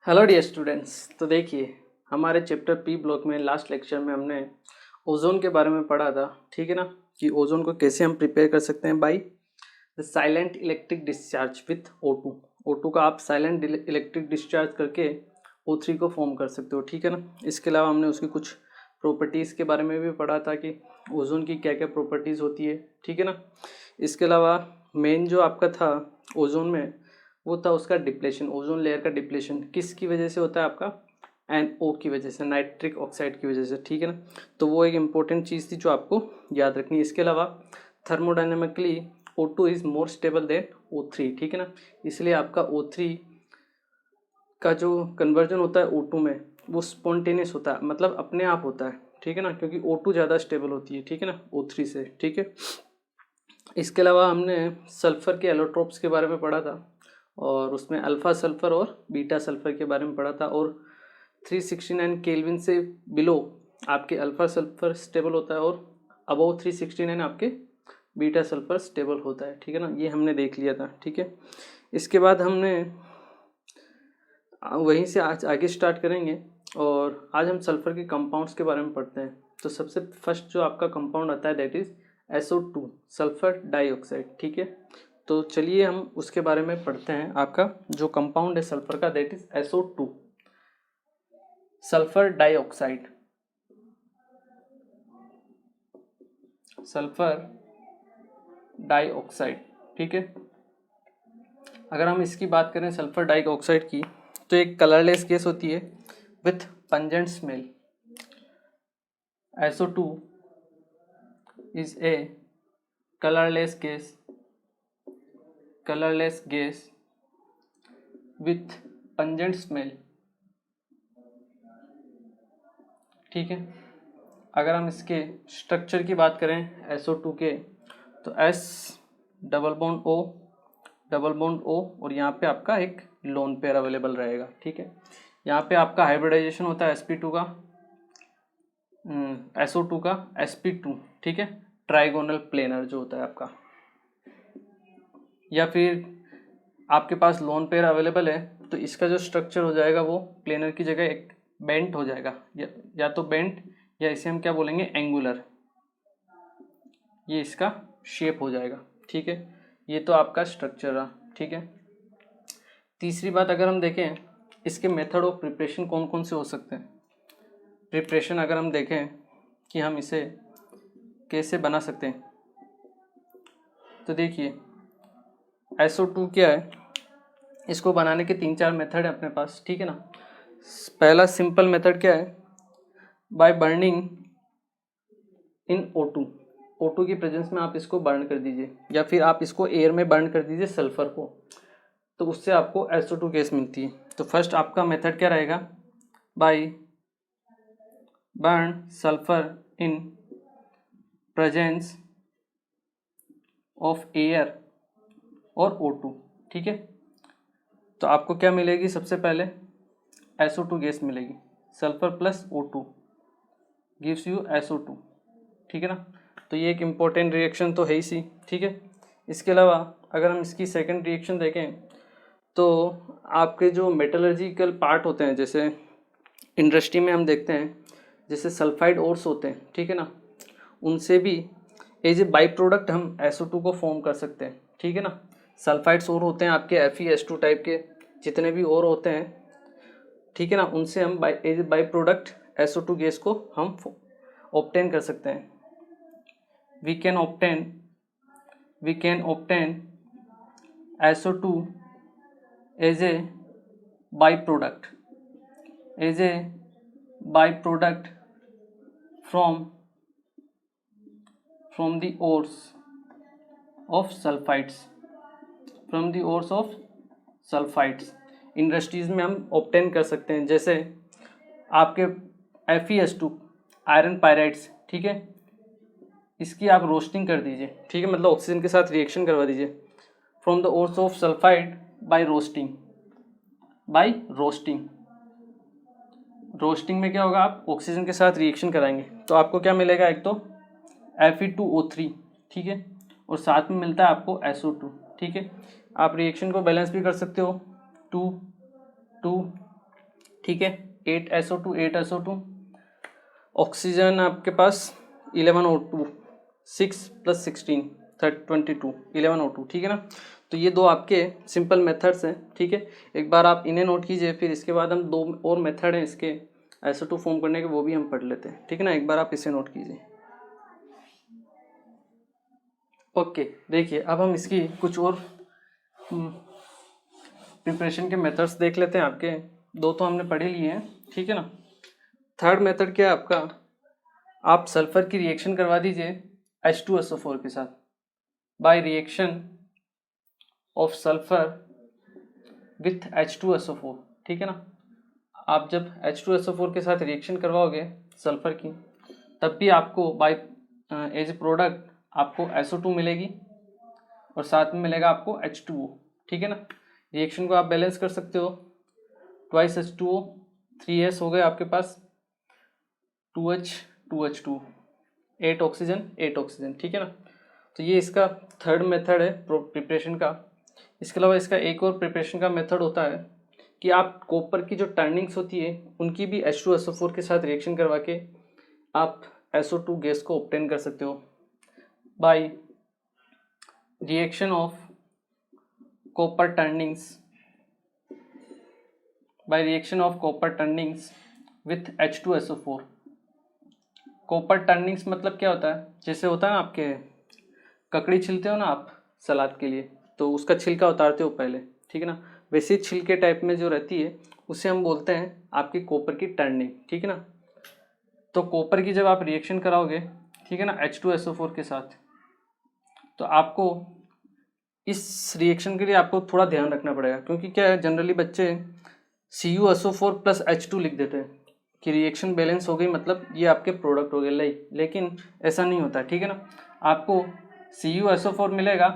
Hello dear students. तो देखिए, हमारे चैप्टर पी ब्लॉक में लास्ट लेक्चर में हमने ओजोन के बारे में पढ़ा था। ठीक है ना, कि ओजोन को कैसे हम प्रिपेयर कर सकते हैं by the silent electric discharge with O2। O2 का आप साइलेंट इलेक्ट्रिक डिस्चार्ज करके O3 को फॉर्म कर सकते हो। ठीक है ना, इसके अलावा हमने उसकी कुछ प्रॉपर्टीज़ के बारे में भी पढ़ा था कि ओजोन की क्या क्या प्रॉपर्टीज़ होती है। ठीक है ना, इसके अलावा मेन जो आपका था ओजोन में वो था उसका डिप्लेशन, ओजोन लेयर का डिप्लेशन किसकी वजह से होता है आपका, NO की वजह से, नाइट्रिक ऑक्साइड की वजह से। ठीक है ना, तो वो एक इम्पोर्टेंट चीज़ थी जो आपको याद रखनी है। इसके अलावा thermodynamically O2 is more stable then O3। ठीक है ना, इसलिए आपका O3 का जो कन्वर्जन होता है O2 में वो स्पॉन्टेनियस होता है, मतलब अपने आप होता है। ठीक है ना, क्योंकि O2 ज़्यादा स्टेबल होती है। ठीक है ना, O3 से। ठीक है, इसके अलावा हमने सल्फ़र के एलोट्रोप्स के बारे में पढ़ा था और उसमें अल्फ़ा सल्फ़र और बीटा सल्फ़र के बारे में पढ़ा था। और 369 केल्विन से बिलो आपके अल्फ़ा सल्फ़र स्टेबल होता है और अबव 369 आपके बीटा सल्फ़र स्टेबल होता है। ठीक है ना, ये हमने देख लिया था। ठीक है, इसके बाद हमने वहीं से आज आगे स्टार्ट करेंगे और आज हम सल्फ़र के कंपाउंड्स के बारे में पढ़ते हैं। तो सबसे फर्स्ट जो आपका कंपाउंड आता है that is SO2, sulphur dioxide. ठीक है, तो चलिए हम उसके बारे में पढ़ते हैं। आपका जो कंपाउंड है सल्फ़र का that is SO2, sulphur dioxide. Sulphur dioxide. ठीक है, अगर हम इसकी बात करें सल्फ़र डाइऑक्साइड की, तो एक कलरलेस गैस होती है with pungent smell. SO2 is a colorless gas with pungent smell। ठीक है, अगर हम इसके स्ट्रक्चर की बात करें SO2 के, तो S डबल बॉन्ड O और यहाँ पे आपका एक लोन पेयर अवेलेबल रहेगा। ठीक है, यहाँ पे आपका हाइब्रिडाइजेशन होता है sp2 का, SO2 का sp2। ठीक है, ट्राइगोनल प्लेनर जो होता है आपका, या फिर आपके पास लोन पेयर अवेलेबल है तो इसका जो स्ट्रक्चर हो जाएगा वो प्लेनर की जगह एक बेंट हो जाएगा, या तो बेंट या इसे हम क्या बोलेंगे एंगुलर, ये इसका शेप हो जाएगा। ठीक है, ये तो आपका स्ट्रक्चर रहा। ठीक है, तीसरी बात अगर हम देखें इसके मेथड ऑफ प्रिपरेशन कौन कौन से हो सकते हैं। प्रिपरेशन अगर हम देखें कि हम इसे कैसे बना सकते हैं, तो देखिए SO2 क्या है, इसको बनाने के 3-4 मेथड है अपने पास। ठीक है ना, पहला सिंपल मेथड क्या है, बाय बर्निंग इन O2 की प्रेजेंस में आप इसको बर्न कर दीजिए, या फिर आप इसको एयर में बर्न कर दीजिए सल्फर को, तो उससे आपको SO2 गैस मिलती है। तो फर्स्ट आपका मेथड क्या रहेगा, by burn sulphur in presence of air और O2। ठीक है, तो आपको क्या मिलेगी, सबसे पहले SO2 गैस मिलेगी, sulphur plus O2 gives you SO2। ठीक है ना, तो ये एक इम्पोर्टेंट रिएक्शन तो है ही सी। ठीक है, इसके अलावा अगर हम इसकी सेकंड रिएक्शन देखें तो आपके जो मेटलर्जिकल पार्ट होते हैं, जैसे इंडस्ट्री में हम देखते हैं जैसे सल्फाइड ओर्स होते हैं। ठीक है ना, उनसे भी एज ए बाई प्रोडक्ट हम SO2 को फॉर्म कर सकते हैं। ठीक है ना, सल्फाइड्स और होते हैं आपके FeS2 टाइप के जितने भी और होते हैं। ठीक है ना, उनसे हम as a by product SO2 gas को हम ऑब्टेन कर सकते हैं। we can obtain SO2 as a byproduct from the ores of sulfides industries में हम ऑब्टेन कर सकते हैं। जैसे आपके FeS2 आयरन पायराइड्स। ठीक है, इसकी आप रोस्टिंग कर दीजिए। ठीक है, मतलब ऑक्सीजन के साथ रिएक्शन करवा दीजिए from the ores of sulphide by roasting में क्या होगा, आप ऑक्सीजन के साथ रिएक्शन कराएंगे तो आपको क्या मिलेगा, एक तो Fe2O3। ठीक है, और साथ में मिलता है आपको SO2। ठीक है, आप रिएक्शन को बैलेंस भी कर सकते हो, 2 2 ठीक है, 8SO2 8SO2, ऑक्सीजन आपके पास 11O2, 6 + 16 22 11O2, ठीक है ना। तो ये दो आपके सिंपल मेथड्स हैं, ठीक है। एक बार आप इन्हें नोट कीजिए, फिर इसके बाद हम दो और मेथड हैं इसके SO2 फॉर्म करने के, वो भी हम पढ़ लेते हैं, ठीक है ना। एक बार आप इसे नोट कीजिए। ओके, देखिए अब हम इसकी कुछ और प्रिपरेशन के मेथड्स देख लेते हैं। आपके दो तो हमने पढ़े लिए हैं, ठीक है ना। थर्ड मेथड क्या है आपका, आप सल्फर की रिएक्शन करवा दीजिए H2SO4 के साथ by reaction of sulphur with H2SO4, ठीक है ना। आप जब H2SO4 के साथ रिएक्शन करवाओगे सल्फर की, तब भी आपको बाय एज ए प्रोडक्ट आपको SO2 मिलेगी और साथ में मिलेगा आपको H2O, ठीक है ना। रिएक्शन को आप बैलेंस कर सकते हो, 2H2O 3S हो गए आपके पास, 2H 2H2, 8 ऑक्सीजन 8 ऑक्सीजन, ठीक है ना। तो ये इसका थर्ड मेथड है प्रिपरेशन का। इसके अलावा इसका एक और प्रिपरेशन का मेथड होता है कि आप कॉपर की जो टर्निंग्स होती है उनकी भी H2SO4 के साथ रिएक्शन करवा के आप SO2 गैस को ऑब्टेन कर सकते हो by reaction of copper turnings with H2SO4। Copper turnings मतलब क्या होता है, जैसे होता है ना आपके ककड़ी छिलते हो ना आप सलाद के लिए, तो उसका छिलका उतारते हो पहले, ठीक है ना। वैसे छिलके टाइप में जो रहती है उसे हम बोलते हैं आपकी कॉपर की टर्निंग, ठीक है ना। तो कॉपर की जब आप रिएक्शन कराओगे, ठीक है ना, H2SO4 के साथ, तो आपको इस रिएक्शन के लिए आपको थोड़ा ध्यान रखना पड़ेगा, क्योंकि क्या है जनरली बच्चे CuSO4 + H2 लिख देते हैं कि रिएक्शन बैलेंस हो गई, मतलब ये आपके प्रोडक्ट हो गए, लेकिन ऐसा नहीं होता, ठीक है ना। आपको CuSO4 मिलेगा,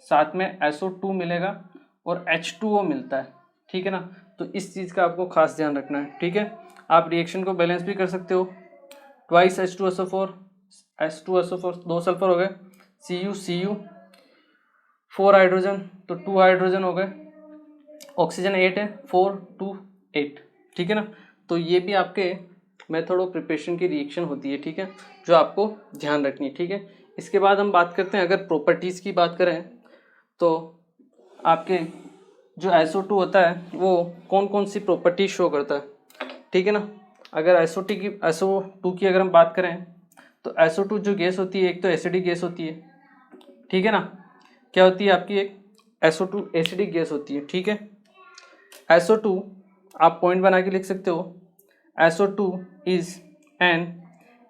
साथ में SO2 मिलेगा और H2O मिलता है, ठीक है ना। तो इस चीज़ का आपको खास ध्यान रखना है, ठीक है। आप रिएक्शन को बैलेंस भी कर सकते हो, 2H2SO4 H2SO4 2 सल्फर हो गए, Cu 4 हाइड्रोजन, तो 2 हाइड्रोजन हो गए, ऑक्सीजन 8 है, 4 2 8, ठीक है ना। तो ये भी आपके मेथड ऑफ प्रिपरेशन की रिएक्शन होती है, ठीक है, जो आपको ध्यान रखनी है, ठीक है। इसके बाद हम बात करते हैं, अगर प्रॉपर्टीज़ की बात करें तो आपके जो SO2 होता है वो कौन कौन सी प्रॉपर्टी शो करता है, ठीक है ना। अगर SO2 की अगर हम बात करें तो SO2 जो गैस होती है, एक तो एसिडिक गैस होती है, ठीक है ना। क्या होती है आपकी, एक SO2 एसिडिक गैस होती है, ठीक है। SO2 आप पॉइंट बना के लिख सकते हो, SO2 is an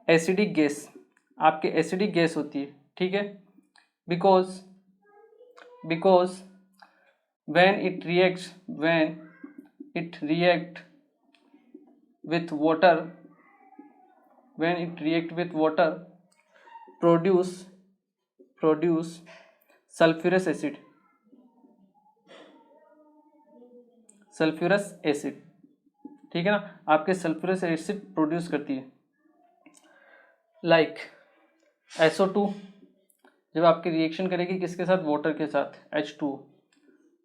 acidic gas, आपके एसिडिक गैस होती है, ठीक है। Because when it react with water produce sulfurous acid, ठीक है ना। आपके सल्फ्यूरस एसिड प्रोड्यूस करती है, लाइक SO2 जब आपकी रिएक्शन करेगी किसके साथ, वाटर के साथ, H2O,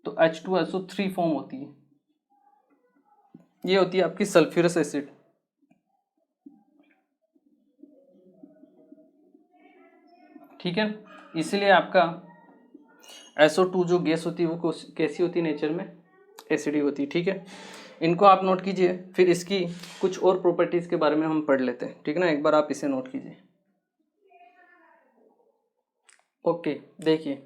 तो H2SO3 फॉर्म होती है, ये होती है आपकी सल्फ्यूरस एसिड, ठीक है। इसीलिए आपका SO2 जो गैस होती है वो कैसी होती है, नेचर में एसिडिक होती है, ठीक है। इनको आप नोट कीजिए, फिर इसकी कुछ और प्रॉपर्टीज़ के बारे में हम पढ़ लेते हैं, ठीक है ना। एक बार आप इसे नोट कीजिए। ओके, देखिए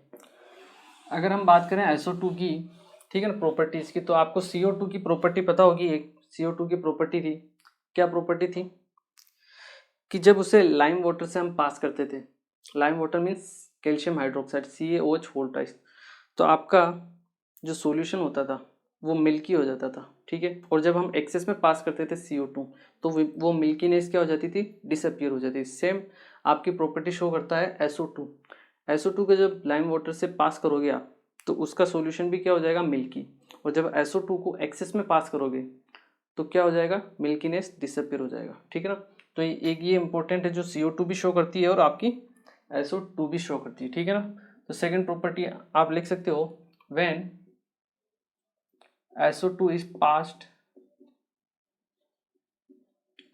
अगर हम बात करें SO2 की, ठीक है ना, प्रॉपर्टीज़ की, तो आपको CO2 की प्रॉपर्टी पता होगी। एक CO2 की प्रॉपर्टी थी, क्या प्रॉपर्टी थी कि जब उसे लाइम वाटर से हम पास करते थे, lime water means calcium hydroxide CaOH four times, तो आपका जो सॉल्यूशन होता था वो मिल्की हो जाता था, ठीक है। और जब हम एक्सेस में पास करते थे CO2, तो वो मिल्कीनेस क्या हो जाती थी, डिसअपियर हो जाती थी। सेम आपकी प्रॉपर्टी शो करता है SO2 को जब लाइम वाटर से पास करोगे आप, तो उसका सॉल्यूशन भी क्या हो जाएगा, मिल्की। और जब SO2 को एक्सेस में पास करोगे तो क्या हो जाएगा, मिल्कीनेस डिसअपियर हो जाएगा, ठीक है ना। तो एक ये इंपॉर्टेंट है, जो CO2 भी शो करती है और आपकी SO2 भी शो करती है, ठीक है ना। तो सेकंड प्रॉपर्टी आप लिख सकते हो, when SO2 is passed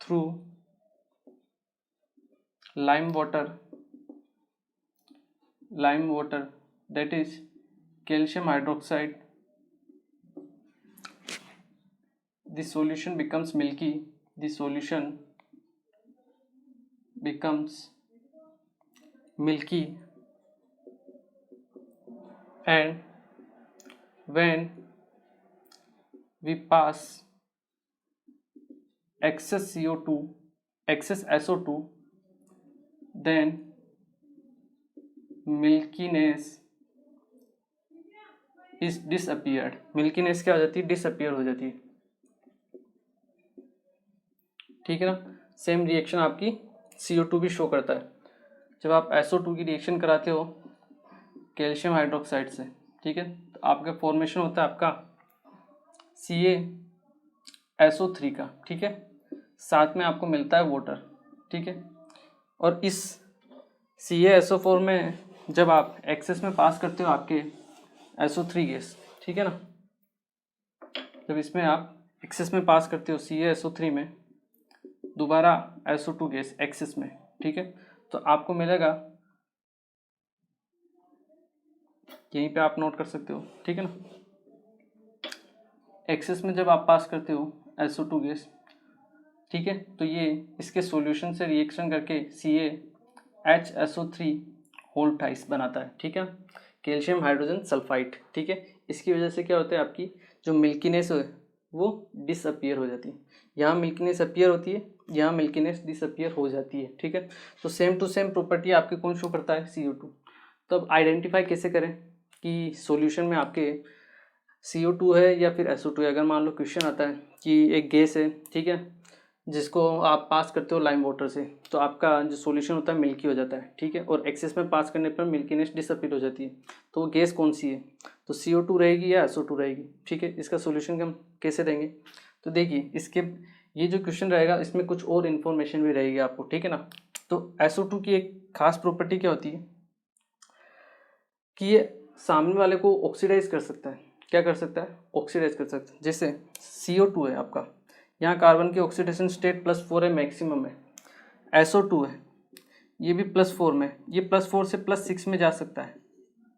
through lime water that is calcium hydroxide, the solution becomes milky. The solution becomes milky, and when we pass excess CO2, excess SO2, then milkiness is disappeared. Milkiness क्या हो जाती है? Disappear हो जाती है, ठीक है ना। सेम रिएक्शन आपकी CO2 भी शो करता है जब आप SO2 की रिएक्शन कराते हो कैल्शियम हाइड्रोक्साइड से, ठीक है, तो आपका फॉर्मेशन होता है आपका CaSO3 का, ठीक है, साथ में आपको मिलता है वाटर, ठीक है। और इस CaSO4 में जब आप एक्सेस में पास करते हो आपके SO3 गैस, ठीक है ना, जब इसमें आप एक्सेस में पास करते हो CaSO3 में दोबारा SO2 गैस एक्सेस में, ठीक है, तो आपको मिलेगा, यहीं पे आप नोट कर सकते हो, ठीक है ना, एक्सेस में जब आप पास करते हो SO2 गैस, ठीक है, तो ये इसके सॉल्यूशन से रिएक्शन करके CaHSO3 होल टाइस बनाता है, ठीक है, कैल्शियम हाइड्रोजन सल्फाइड, ठीक है। इसकी वजह से क्या होता है, आपकी जो मिल्कीनेस है वो डिसअपियर हो जाती है। यहाँ मिल्कीनेस अपीयर होती है, यहाँ मिल्कीनेस डिसअपियर हो जाती है, ठीक है। तो सेम टू सेम प्रॉपर्टी आपके कौन शो करता है? CO2। तो अब आइडेंटिफाई कैसे करें कि सॉल्यूशन में आपके CO2 है या फिर SO2 है। अगर मान लो क्वेश्चन आता है कि एक गैस है, ठीक है, जिसको आप पास करते हो लाइम वाटर से, तो आपका जो सॉल्यूशन होता है मिल्की हो जाता है, ठीक है, और एक्सेस में पास करने पर मिल्कीनेस डिसअपियर हो जाती है। तो वो गैस कौन सी है? तो CO2 रहेगी या SO2 रहेगी, ठीक है। इसका सॉल्यूशन हम कैसे देंगे? तो देखिए, इसके ये जो क्वेश्चन रहेगा इसमें कुछ और इन्फॉर्मेशन भी रहेगी आपको, ठीक है ना। तो SO2 की एक खास प्रॉपर्टी क्या होती है कि ये सामने वाले को ऑक्सीडाइज कर सकता है। क्या कर सकता है? ऑक्सीडाइज कर सकता है। जैसे CO2 है आपका, यहाँ कार्बन की ऑक्सीडेशन स्टेट +4 है, मैक्सिमम है। SO2 है, ये भी +4 में, ये +4 से +6 में जा सकता है,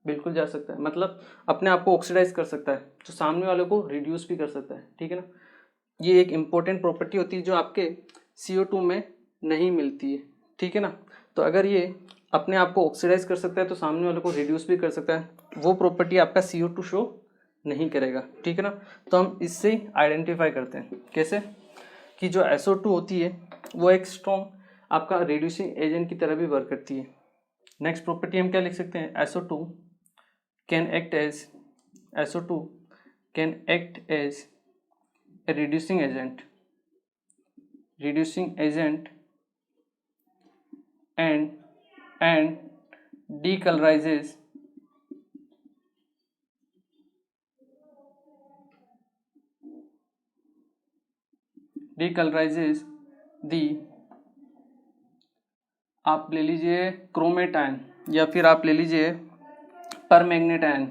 बिल्कुल जा सकता है, मतलब अपने आप को ऑक्सीडाइज कर सकता है, तो सामने वाले को रिड्यूस भी कर सकता है, ठीक है ना। ये एक इम्पोर्टेंट प्रॉपर्टी होती है जो आपके CO2 में नहीं मिलती है, ठीक है ना। तो अगर ये अपने आप को ऑक्सीडाइज कर सकता है तो सामने वाले को रिड्यूस भी कर सकता है, वो प्रॉपर्टी आपका CO2 शो नहीं करेगा, ठीक है ना। तो हम इससे आइडेंटिफाई करते हैं कैसे कि जो SO2 होती है वो एक स्ट्रॉन्ग आपका रिड्यूसिंग एजेंट की तरह भी वर्क करती है। नेक्स्ट प्रॉपर्टी हम क्या लिख सकते हैं? SO2 can act as a reducing agent and decolorizes the, आप ले लीजिए क्रोमेट आयन या फिर आप ले लीजिए permanganate ion,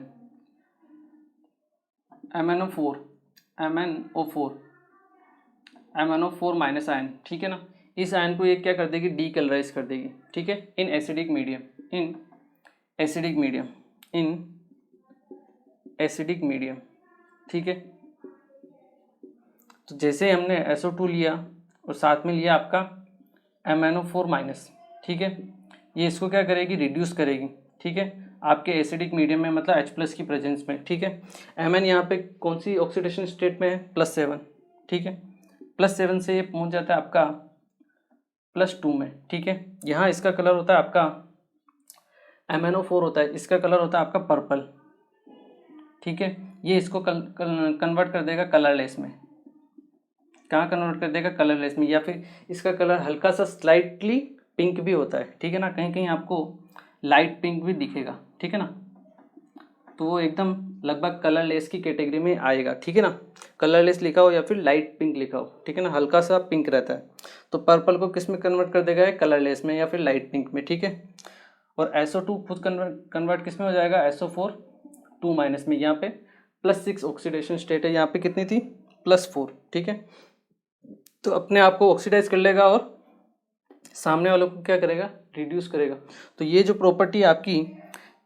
MnO4 minus ion, ठीक है ना। इस आयन को ये क्या कर देगी? डीकलराइज कर देगी, ठीक है, इन एसिडिक मीडियम, ठीक है। तो जैसे हमने SO2 लिया और साथ में लिया आपका MnO4 माइनस, ठीक है, ये इसको क्या करेगी? रिड्यूस करेगी, ठीक है, आपके एसिडिक मीडियम में, मतलब H+ की प्रेजेंस में, ठीक है। Mn यहाँ पे कौन सी ऑक्सीडेशन स्टेट में है? +7, ठीक है, +7 से ये पहुंच जाता है आपका +2 में, ठीक है। यहाँ इसका कलर होता है आपका MnO4 होता है, इसका कलर होता है आपका पर्पल, ठीक है। ये इसको कन्वर्ट कर देगा कलरलेस में। कहाँ कन्वर्ट कर देगा? कलरलेस में, या फिर इसका कलर हल्का सा स्लाइटली पिंक भी होता है, ठीक है ना, कहीं कहीं आपको लाइट पिंक भी दिखेगा, ठीक है ना। तो वो एकदम लगभग कलरलेस की कैटेगरी में आएगा, ठीक है ना। कलरलेस लिखा हो या फिर लाइट पिंक लिखा हो, ठीक है ना, हल्का सा पिंक रहता है। तो पर्पल को किस में कन्वर्ट कर देगा? कलरलेस में या फिर लाइट पिंक में, ठीक है। और SO2 खुद कन्वर्ट किस में हो जाएगा? SO4 2 माइनस में। यहाँ पे +6 ऑक्सीडेशन स्टेट है, यहाँ पे कितनी थी? +4, ठीक है। तो अपने आप को ऑक्सीडाइज कर लेगा और सामने वालों को क्या करेगा, रिड्यूस करेगा। तो ये जो प्रॉपर्टी आपकी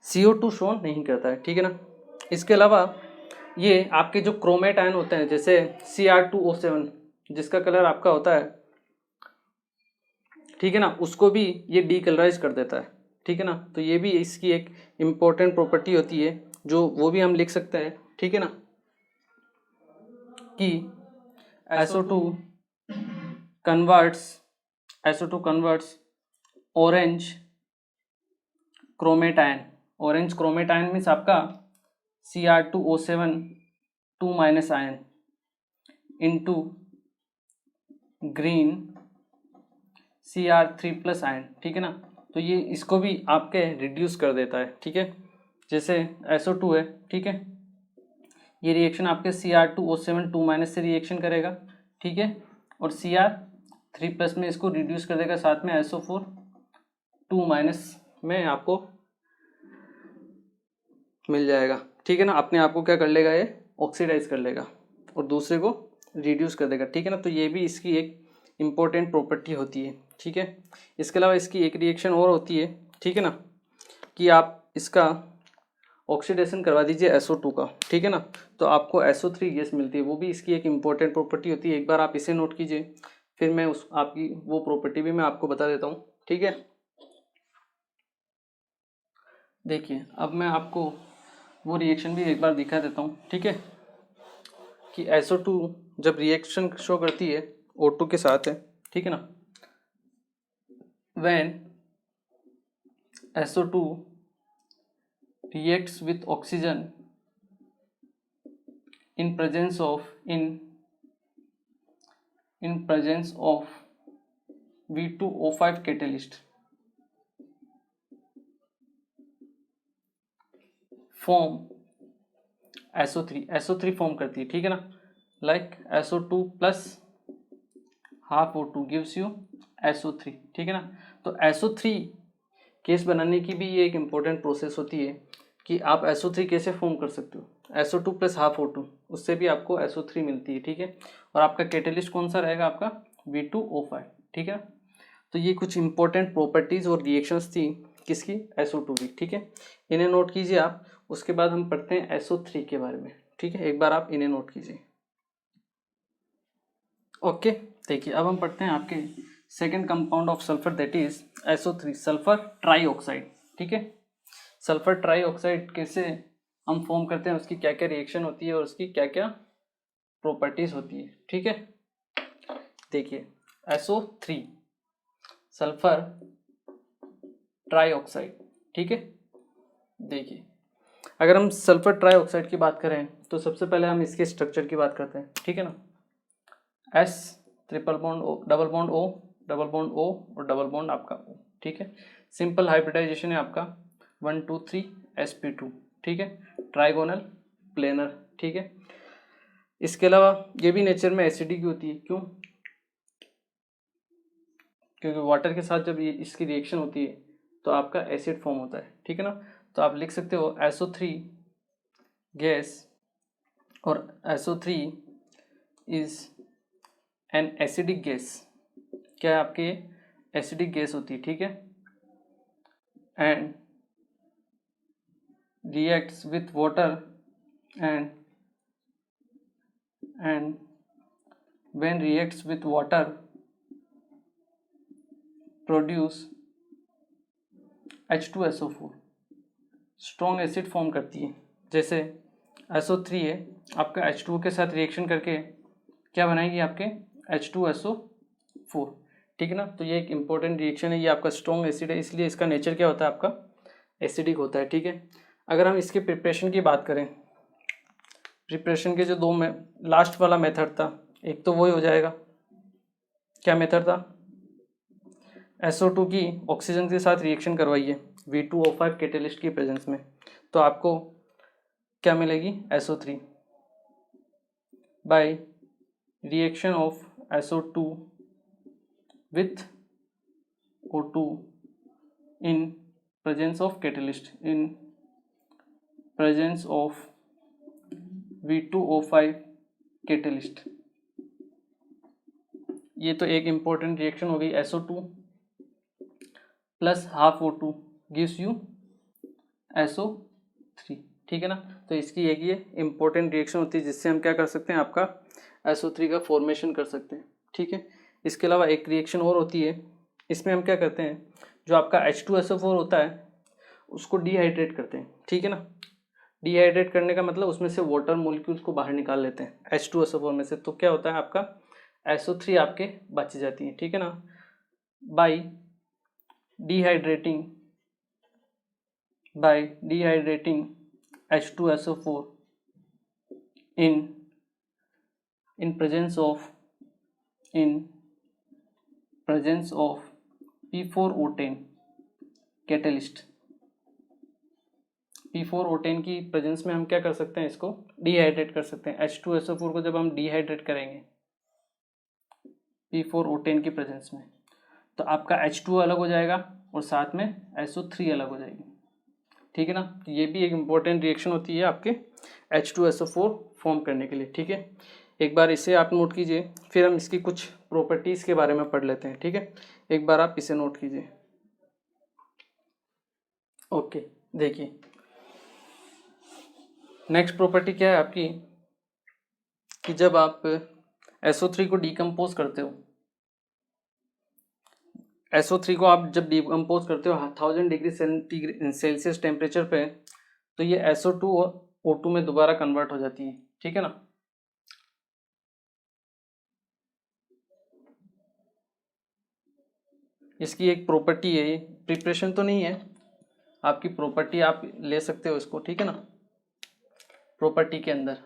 CO2 शो नहीं करता है, ठीक है ना। इसके अलावा ये आपके जो क्रोमेट आयन होते हैं जैसे Cr2O7 जिसका कलर आपका होता है, ठीक है ना, उसको भी ये डीकलराइज कर देता है, ठीक है ना। तो ये भी इसकी एक इम्पोर्टेंट प्रॉपर्टी होती है जो वो भी हम लिख सकते हैं, ठीक है ना, कि SO2 converts orange chromate ion. Orange chromate ion means आपका Cr2O7 2 minus ion into green Cr3 plus ion, ठीक है ना। तो ये इसको भी आपके रिड्यूस कर देता है, ठीक है। जैसे SO2 है, ठीक है, ये रिएक्शन आपके Cr2O7 2 माइनस से रिएक्शन करेगा, ठीक है, और Cr3 प्लस में इसको रिड्यूस कर देगा, साथ में SO4 2 माइनस में आपको मिल जाएगा, ठीक है ना। अपने आप को क्या कर लेगा, ये ऑक्सीडाइज कर लेगा और दूसरे को रिड्यूस कर देगा, ठीक है ना। तो ये भी इसकी एक इम्पोर्टेंट प्रॉपर्टी होती है, ठीक है। इसके अलावा इसकी एक रिएक्शन और होती है, ठीक है ना, कि आप इसका ऑक्सीडेशन करवा दीजिए SO2 का, ठीक है ना, तो आपको SO3 गैस मिलती है। वो भी इसकी एक इम्पोर्टेंट प्रॉपर्टी होती है। एक बार आप इसे नोट कीजिए, फिर मैं उस आपकी वो प्रॉपर्टी भी मैं आपको बता देता हूँ, ठीक है। देखिए अब मैं आपको वो रिएक्शन भी एक बार दिखा देता हूँ, ठीक है, कि SO2 जब रिएक्शन शो करती है O2 के साथ है, ठीक है ना, when SO2 reacts with oxygen in presence of V2O5 catalyst form SO3 form करती है, ठीक है ना, like SO2 plus half O2 gives you SO3, ठीक है ना। तो SO3 केस बनाने की भी ये एक इम्पोर्टेंट प्रोसेस होती है कि आप SO3 कैसे फॉर्म कर सकते हो, SO2 प्लस हाफ O2, उससे भी आपको SO3 मिलती है, ठीक है। और आपका कैटेलिस्ट कौन सा रहेगा, आपका V2O5, ठीक है। तो ये कुछ इंपॉर्टेंट प्रॉपर्टीज और रिएक्शंस थी किसकी, SO2 की, ठीक है। इन्हें नोट कीजिए आप। उसके बाद हम पढ़ते हैं SO3 के बारे में, ठीक है। एक बार आप इन्हें नोट कीजिए, ओके। देखिए अब हम पढ़ते हैं आपके second compound of sulphur, that is SO3 sulphur trioxide, ठीक है। सल्फर ट्राईऑक्साइड कैसे हम फॉर्म करते हैं, उसकी क्या क्या रिएक्शन होती है और उसकी क्या क्या प्रॉपर्टीज होती है, ठीक है। देखिए SO3 सल्फर ट्राईऑक्साइड, ठीक है। देखिए अगर हम सल्फर ट्राईऑक्साइड की बात करें तो सबसे पहले हम इसके स्ट्रक्चर की बात करते हैं, ठीक है ना। S triple bond O, double bond O, double bond O और डबल बॉन्ड आपका O, ठीक है। सिंपल हाइब्रिडाइजेशन है आपका 1 2 3 sp2, ठीक है, ट्राइगोनल प्लेनर, ठीक है। इसके अलावा ये भी नेचर में एसिडिक होती है, क्यों, क्योंकि वाटर के साथ जब ये इसकी रिएक्शन होती है तो आपका एसिड फॉर्म होता है, ठीक है ना। तो आप लिख सकते हो SO3 गैस और SO3 is an acidic gas, क्या है आपके एसिडिक गैस होती है, ठीक है, and reacts with water and when reacts with water produce H2SO4 strong acid form करती है। जैसे SO3 है आपका H2O के साथ रिएक्शन करके क्या बनाएगी, आपके H2SO4, ठीक है ना। तो ये एक इंपॉर्टेंट रिएक्शन है, ये आपका स्ट्रॉन्ग एसिड है, इसलिए इसका नेचर क्या होता है, आपका एसिडिक होता है, ठीक है। अगर हम इसके प्रिपरेशन की बात करें, प्रिपरेशन के जो दो में लास्ट वाला मेथड था, एक तो वही हो जाएगा, क्या मेथड था, SO2 की ऑक्सीजन के साथ रिएक्शन करवाइए V2O5 कैटेलिस्ट की प्रेजेंस में, तो आपको क्या मिलेगी, SO3 by reaction of SO2 with O2 in presence of catalyst, in presence of V2O5 catalyst, ये तो एक इम्पोर्टेंट रिएक्शन हो गई, SO2 plus half O2 gives you SO3, ठीक है ना। तो इसकी एक ये इम्पोर्टेंट रिएक्शन होती है जिससे हम क्या कर सकते हैं, आपका SO3 का फॉर्मेशन कर सकते हैं, ठीक है। इसके अलावा एक रिएक्शन और होती है, इसमें हम क्या करते हैं, जो आपका H2SO4 होता है उसको डिहाइड्रेट करते हैं, ठीक है ना। डिहाइड्रेट करने का मतलब उसमें से वाटर मोलिक्यूल्स को बाहर निकाल लेते हैं H2SO4 में से, तो क्या होता है आपका SO3 आपके बच जाती है, ठीक है ना। By dehydrating H2SO4 in presence of P4O10 catalyst. P4O10 की प्रेजेंस में हम क्या कर सकते हैं, इसको डिहाइड्रेट कर सकते हैं। H2SO4 को जब हम डिहाइड्रेट करेंगे P4O10 की प्रेजेंस में, तो आपका H2 अलग हो जाएगा और साथ में SO3 अलग हो जाएगी, ठीक है ना। तो ये भी एक इम्पोर्टेंट रिएक्शन होती है आपके H2SO4 फॉर्म करने के लिए, ठीक है। एक बार इसे आप नोट कीजिए, फिर हम इसकी कुछ प्रॉपर्टीज़ के बारे में पढ़ लेते हैं, ठीक है। एक बार आप इसे नोट कीजिए। ओके, देखिए नेक्स्ट प्रॉपर्टी क्या है आपकी, कि जब आप SO3 को डिकम्पोज करते हो, SO3 को आप जब डिकम्पोज करते हो 1000 डिग्री सेल्सियस टेम्परेचर पे, तो ये SO2 और O2 में दोबारा कन्वर्ट हो जाती है, ठीक है ना। इसकी एक प्रॉपर्टी है, ये प्रिपरेशन तो नहीं है, आपकी प्रॉपर्टी आप ले सकते हो इसको, ठीक है ना। प्रॉपर्टी के अंदर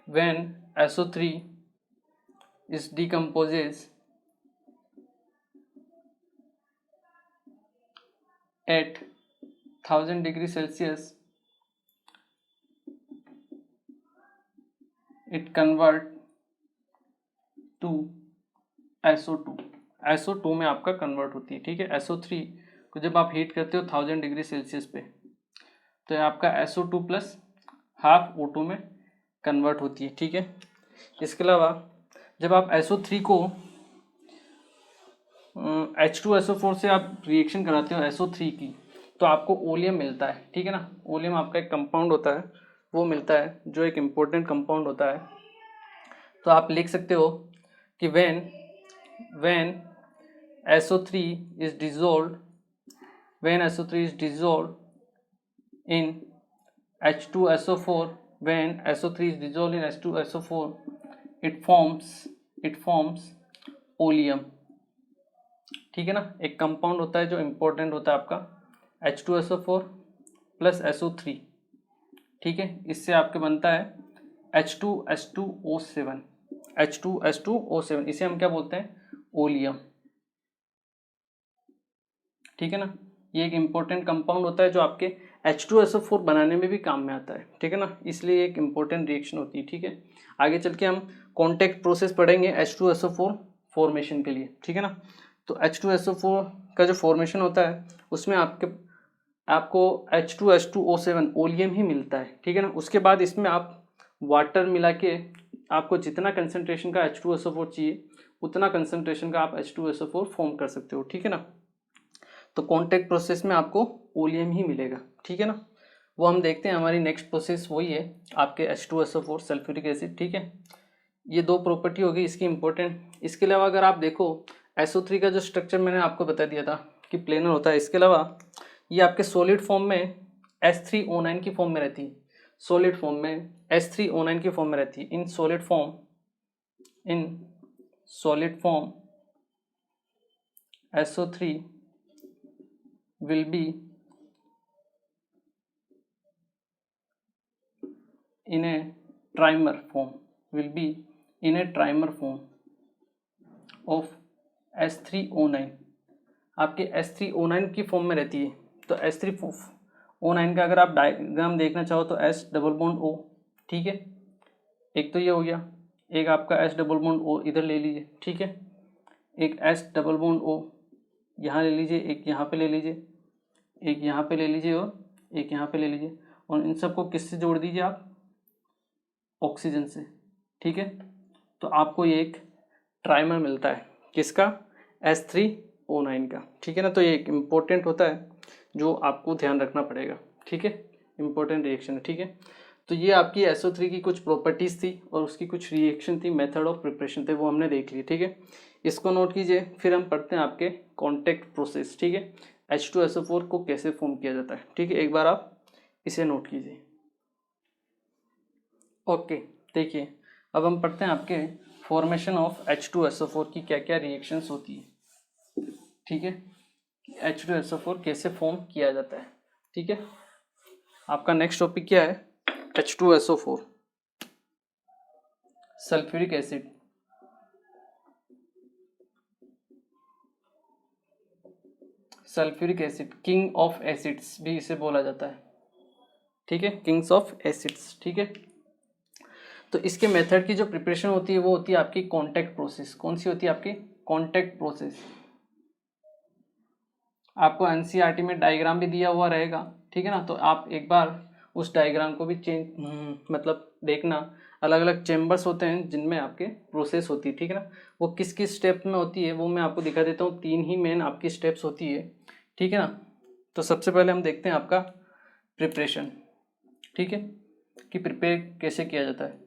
when SO3 is decomposes at 1000 degree Celsius, it convert to SO2। SO2 में आपका कन्वर्ट होती है, ठीक है। SO3 को जब आप हीट करते हो 1000 डिग्री सेल्सियस पे, तो ये आपका SO2 प्लस हाफ O2 में कन्वर्ट होती है, ठीक है। इसके अलावा जब आप SO3 को H2SO4 से आप रिएक्शन कराते हो SO3 की, तो आपको ओलियम मिलता है, ठीक है ना। ओलियम आपका एक कंपाउंड होता है, वो मिलता है जो एक इम्पोर्टेंट कंपाउंड होता है। तो आप लिख सकते हो कि when SO3 is dissolved in H2SO4, when SO3 is dissolved in H2SO4, it forms oleum, ठीक है ना। एक कंपाउंड होता है जो इम्पोर्टेंट होता है आपका H2SO4 प्लस SO3, ठीक है। इससे आपके बनता है H2H2O7, इसे हम क्या बोलते हैं, ओलियम, ठीक है ना। ये एक इम्पोर्टेंट कंपाउंड होता है जो आपके H2SO4 बनाने में भी काम में आता है, ठीक है ना। इसलिए एक इम्पोर्टेंट रिएक्शन होती है, ठीक है। आगे चल के हम कॉन्टैक्ट प्रोसेस पढ़ेंगे H2SO4 फॉर्मेशन के लिए, ठीक है ना। तो H2SO4 का जो फॉर्मेशन होता है उसमें आपको H2H2O7 ओलियम ही मिलता है, ठीक है ना। उसके बाद इसमें आप वाटर मिला के आपको जितना कंसनट्रेशन का H2SO4 चाहिए उतना कंसनट्रेशन का आप H2SO4 फॉर्म कर सकते हो, ठीक है ना। तो कॉन्टैक्ट प्रोसेस में आपको ओलियम ही मिलेगा, ठीक है ना। वो हम देखते हैं, हमारी नेक्स्ट प्रोसेस वही है आपके H2SO4 सल्फ्यूरिक एसिड, ठीक है। ये दो प्रॉपर्टी होगी इसकी इंपॉर्टेंट। इसके अलावा अगर आप देखो SO3 का जो स्ट्रक्चर मैंने आपको बता दिया था कि प्लेनर होता है, इसके अलावा ये आपके सॉलिड फॉर्म में H3O9 की फॉर्म में रहती है, सॉलिड फॉर्म में H3O9 की फॉर्म में रहती है। In solid form SO3 will be in a trimer form of H3O9, आपके H3O9 की फॉर्म में रहती है। तो H3O9 का अगर आप डायग्राम देखना चाहो तो H डबल बॉन्ड O, ठीक है। एक तो ये हो गया, एक आपका H डबल बॉन्ड O इधर ले लीजिए, ठीक है। एक H डबल बॉन्ड O यहाँ ले लीजिए, एक यहाँ पे ले लीजिए, एक यहाँ पे ले लीजिए और एक यहाँ पे ले लीजिए, और इन सबको किससे जोड़ दीजिए आप, ऑक्सीजन से, ठीक है। तो आपको ये एक ट्राइमर मिलता है, किसका? H3O9 का, ठीक है ना। तो ये एक इम्पोर्टेंट होता है जो आपको ध्यान रखना पड़ेगा, ठीक है, इम्पोर्टेंट रिएक्शन है, ठीक है। तो ये आपकी SO3 की कुछ प्रॉपर्टीज़ थी और उसकी कुछ रिएक्शन थी, मेथड ऑफ प्रिपरेशन थे, वो हमने देख ली, ठीक है। इसको नोट कीजिए। फिर हम पढ़ते हैं आपके कॉन्टैक्ट प्रोसेस, ठीक है, H2SO4 को कैसे फॉर्म किया जाता है, ठीक है। एक बार आप इसे नोट कीजिए। ओके, देखिए अब हम पढ़ते हैं आपके फॉर्मेशन ऑफ H2SO4 की क्या क्या रिएक्शंस होती है, ठीक है, H2SO4 कैसे फॉर्म किया जाता है, ठीक है। आपका नेक्स्ट टॉपिक क्या है? H2SO4, sulphuric acid, sulphuric acid king of acids भी इसे बोला जाता है, ठीक है, किंग्स ऑफ एसिड्स, ठीक है। तो इसके मेथड की जो प्रिपरेशन होती है वो होती है आपकी कॉन्टैक्ट प्रोसेस। कौन सी होती है आपकी? Contact process. आपको एनसीईआरटी में डायग्राम भी दिया हुआ रहेगा, ठीक है ना। तो आप एक बार उस डायग्राम को भी मतलब देखना। अलग अलग चेम्बर्स होते हैं जिनमें आपके प्रोसेस होती है, ठीक है ना। वो किस किस स्टेप में होती है वो मैं आपको दिखा देता हूँ। 3 ही मेन आपकी स्टेप्स होती है, ठीक है ना। तो सबसे पहले हम देखते हैं आपका प्रिपरेशन, ठीक है, कि प्रिपेयर कैसे किया जाता है।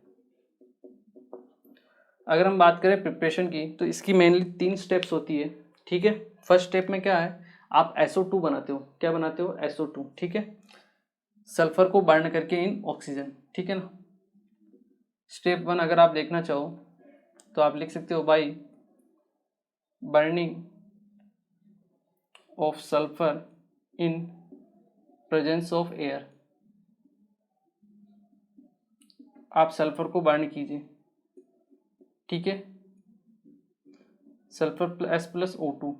अगर हम बात करें प्रिपरेशन की तो इसकी मेनली 3 स्टेप्स होती है, ठीक है। फर्स्ट स्टेप में क्या है? आप SO2 बनाते हो। क्या बनाते हो? SO2, ठीक है, सल्फर को बर्न करके इन ऑक्सीजन, ठीक है ना। स्टेप 1 अगर आप देखना चाहो तो आप लिख सकते हो by burning of sulphur in presence of air. आप सल्फर को बर्न कीजिए, ठीक है, सल्फर S+O2,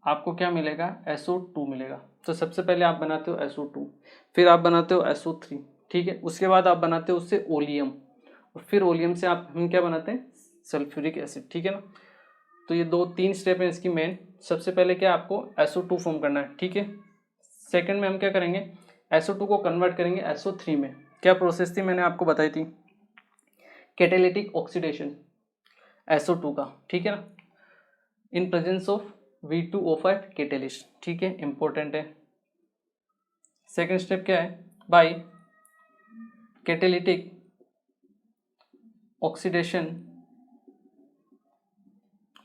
आपको क्या मिलेगा? SO2 मिलेगा। तो सबसे पहले आप बनाते हो SO2, फिर आप बनाते हो SO3, ठीक है। उसके बाद आप बनाते हो उससे ओलियम, और फिर ओलियम से हम क्या बनाते हैं? सल्फ्यूरिक एसिड, ठीक है ना। तो ये 2-3 स्टेप हैं इसकी मेन। सबसे पहले क्या आपको SO2 फॉर्म करना है, ठीक है। सेकंड में हम क्या करेंगे? SO2 को कन्वर्ट करेंगे SO3 में। क्या प्रोसेस थी? मैंने आपको बताई थी, कैटालिटिक ऑक्सीडेशन SO2 का, ठीक है ना, इन प्रेजेंस ऑफ V2O5 कैटेलिस्ट, ठीक है, इंपॉर्टेंट है। सेकेंड स्टेप क्या है? By catalytic oxidation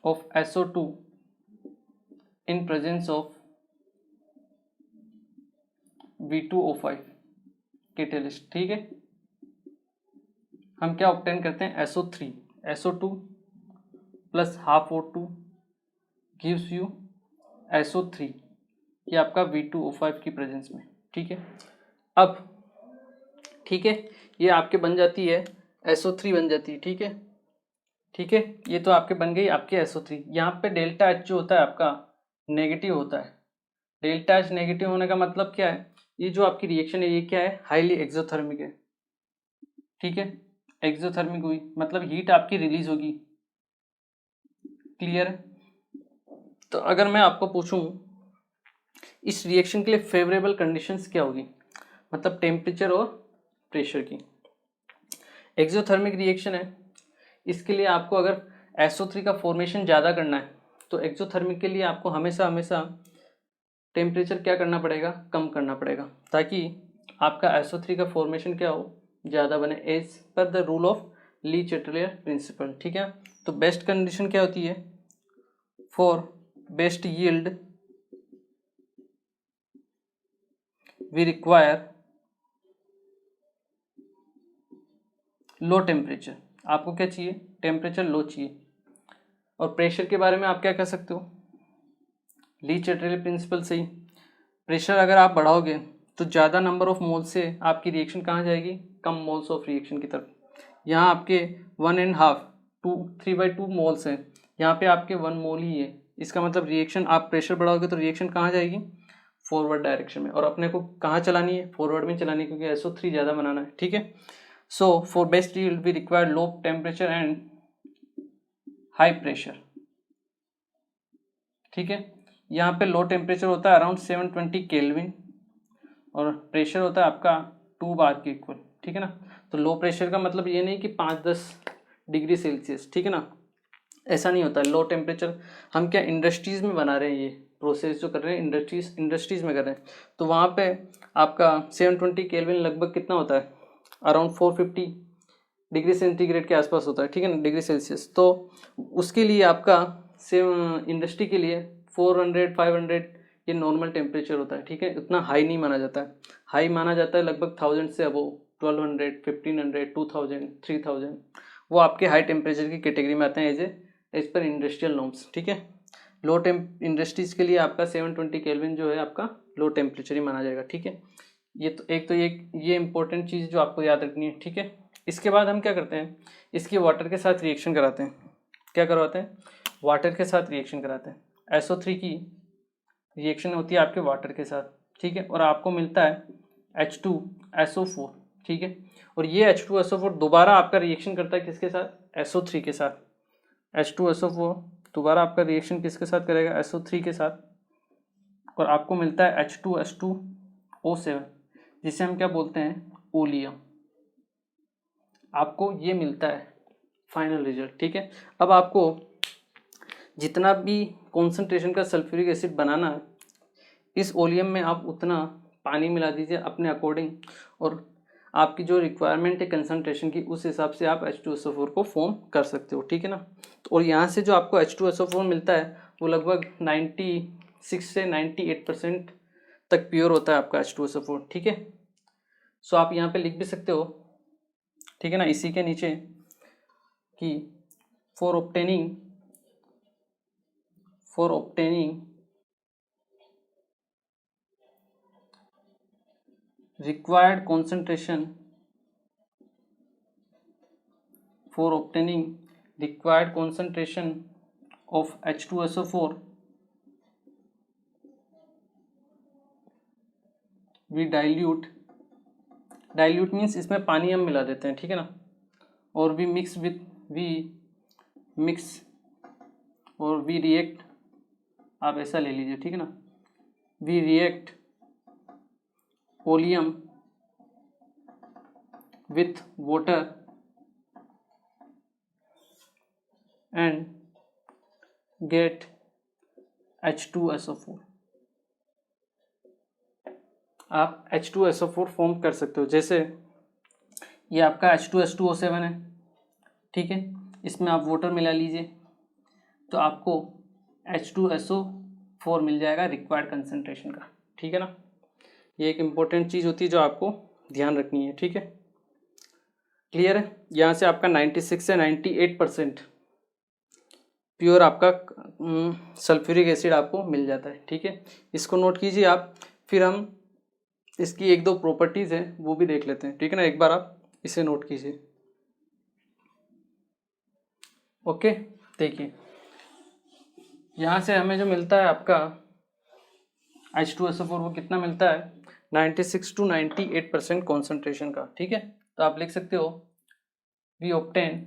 of SO2 in presence of V2O5 catalyst, ठीक है। हम क्या ऑब्टेन करते हैं? SO2 plus half O2 gives you SO3, ये आपका V2O5 की प्रेजेंस में, ठीक है। अब ठीक है, ये आपके बन जाती है SO3 बन जाती है, ठीक है, ठीक है। ये तो आपके बन गई आपके SO3। यहाँ पे डेल्टा H जो होता है आपका नेगेटिव होता है। डेल्टा H नेगेटिव होने का मतलब क्या है? ये जो आपकी रिएक्शन है ये क्या है? हाईली एक्सोथर्मिक है, ठीक है। एक्सोथर्मिक हुई मतलब हीट आपकी रिलीज होगी, क्लियर है। तो अगर मैं आपको पूछूं इस रिएक्शन के लिए फेवरेबल कंडीशंस क्या होगी, मतलब टेम्परेचर और प्रेशर की। एक्सोथर्मिक रिएक्शन है, इसके लिए आपको अगर SO3 का फॉर्मेशन ज़्यादा करना है तो एक्सोथर्मिक के लिए आपको हमेशा हमेशा टेम्परेचर क्या करना पड़ेगा? कम करना पड़ेगा, ताकि आपका SO3 का फॉर्मेशन क्या हो? ज़्यादा बने, एज पर the rule of Le Chatelier principle, ठीक है। तो बेस्ट कंडीशन क्या होती है? For best yield we require low temperature. आपको क्या चाहिए? टेम्परेचर लो चाहिए। और प्रेशर के बारे में आप क्या कह सकते हो? ली चैटलियर प्रिंसिपल से ही प्रेशर अगर आप बढ़ाओगे तो ज़्यादा नंबर ऑफ मोल से आपकी रिएक्शन कहाँ जाएगी? कम मोल्स ऑफ रिएक्शन की तरफ। यहाँ आपके 1.5 2 3/2 मोल्स हैं, यहाँ पे आपके 1 मोल ही है। इसका मतलब रिएक्शन आप प्रेशर बढ़ाओगे तो रिएक्शन कहाँ जाएगी? फॉरवर्ड डायरेक्शन में। और अपने को कहाँ चलानी है? फॉरवर्ड में चलानी है, क्योंकि SO3 ज़्यादा बनाना है, ठीक है। So for best yield we require low temperature and high pressure, ठीक है। यहाँ पे लो टेम्परेचर होता है अराउंड 720 केल्विन और प्रेशर होता है आपका 2 बार के इक्वल, ठीक है ना। तो लो प्रेशर का मतलब ये नहीं कि 5-10 डिग्री सेल्सियस, ठीक है ना, ऐसा नहीं होता है। लो टेम्परेचर हम क्या इंडस्ट्रीज़ में बना रहे हैं, ये प्रोसेस जो कर रहे हैं इंडस्ट्रीज़ में कर रहे हैं, तो वहाँ पे आपका 720 केल्विन लगभग कितना होता है, अराउंड 450 डिग्री सेंटीग्रेड के आसपास होता है, ठीक है ना, डिग्री सेल्सियस। तो उसके लिए आपका सेम इंडस्ट्री के लिए 400-500 ये नॉर्मल टेम्परेचर होता है, ठीक है, उतना हाई नहीं माना जाता है। हाई माना जाता है लगभग 1000 से अबो, 1200, 1500, 2000, 3000, वो आपके हाई टेम्परेचर की कैटेगरी में आते हैं एज पर इंडस्ट्रियल नॉर्म्स, ठीक है। लो टेम्प इंडस्ट्रीज़ के लिए आपका 720 केल्विन जो है आपका लो टेम्परेचर ही माना जाएगा, ठीक है। ये तो एक तो ये इंपॉर्टेंट चीज़ जो आपको याद रखनी है, ठीक है। इसके बाद हम क्या करते हैं, इसकी वाटर के साथ रिएक्शन कराते हैं। क्या करवाते हैं, वाटर के साथ रिएक्शन कराते हैं। SO3 की रिएक्शन होती है आपके वाटर के साथ, ठीक है, और आपको मिलता है H2SO4, ठीक है। और ये H2SO4 दोबारा आपका रिएक्शन करता है किसके साथ, SO3 के साथ। H2SO4 दोबारा आपका रिएक्शन किसके साथ करेगा, SO3 के साथ, और आपको मिलता है H2SO7, जिसे हम क्या बोलते हैं, ओलियम। आपको ये मिलता है फाइनल रिजल्ट, ठीक है। अब आपको जितना भी कॉन्सेंट्रेशन का सल्फ्यूरिक एसिड बनाना है, इस ओलियम में आप उतना पानी मिला दीजिए अपने अकॉर्डिंग, और आपकी जो रिक्वायरमेंट है कंसंट्रेशन की, उस हिसाब से आप H2SO4 को फॉर्म कर सकते हो, ठीक है ना। तो और यहाँ से जो आपको H2SO4 मिलता है वो लगभग 96 से 98% तक प्योर होता है आपका H2SO4, ठीक है। सो आप यहाँ पे लिख भी सकते हो, ठीक है ना, इसी के नीचे कि for obtaining required concentration of H2SO4 we dilute means इसमें पानी हम मिला देते हैं, ठीक है ना, और वी रिएक्ट, आप ऐसा ले लीजिए, ठीक है ना, we react oleum with water and get H2SO4। आप H2SO4 फॉर्म कर सकते हो। जैसे ये आपका H2S2O7 है, ठीक है, इसमें आप वाटर मिला लीजिए तो आपको H2SO4 मिल जाएगा रिक्वायर्ड कंसंट्रेशन का, ठीक है ना। ये एक इम्पोर्टेंट चीज़ होती है जो आपको ध्यान रखनी है, ठीक है। क्लियर है। यहाँ से आपका 96 से 98% प्योर आपका सल्फ्यूरिक एसिड आपको मिल जाता है, ठीक है। इसको नोट कीजिए आप, फिर हम इसकी एक दो प्रॉपर्टीज़ हैं वो भी देख लेते हैं, ठीक है ना। एक बार आप इसे नोट कीजिए। ओके, देखिए यहाँ से हमें जो मिलता है आपका H2SO4 वो कितना मिलता है, 96 to 98% कॉन्सेंट्रेशन का, ठीक है। तो आप लिख सकते हो we obtain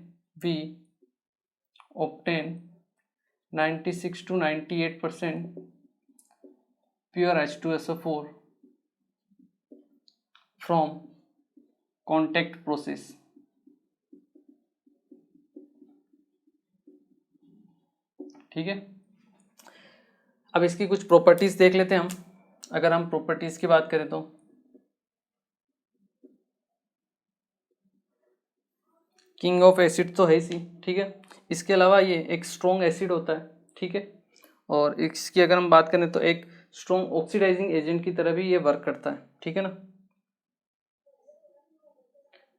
96 to 98% pure H2SO4 from contact process, ठीक है। अब इसकी कुछ प्रॉपर्टीज देख लेते हैं हम। अगर हम प्रॉपर्टीज की बात करें तो किंग ऑफ एसिड तो है ही, ठीक है। इसके अलावा ये एक स्ट्रॉन्ग एसिड होता है, ठीक है, और इसकी अगर हम बात करें तो एक स्ट्रॉन्ग ऑक्सीडाइजिंग एजेंट की तरह भी ये वर्क करता है, ठीक है ना।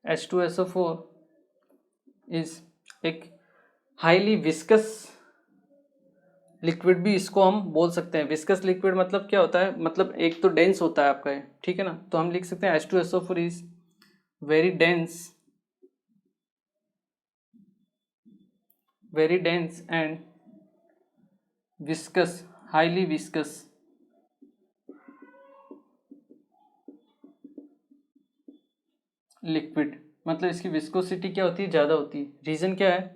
H2SO4 इज एक हाईली विस्कस लिक्विड भी इसको हम बोल सकते हैं। विस्कस लिक्विड मतलब क्या होता है, मतलब एक तो डेंस होता है आपका ये, ठीक है ना। तो हम लिख सकते हैं H2SO4 is very dense and viscous, highly viscous liquid. मतलब इसकी विस्कोसिटी क्या होती है, ज़्यादा होती है। रीज़न क्या है,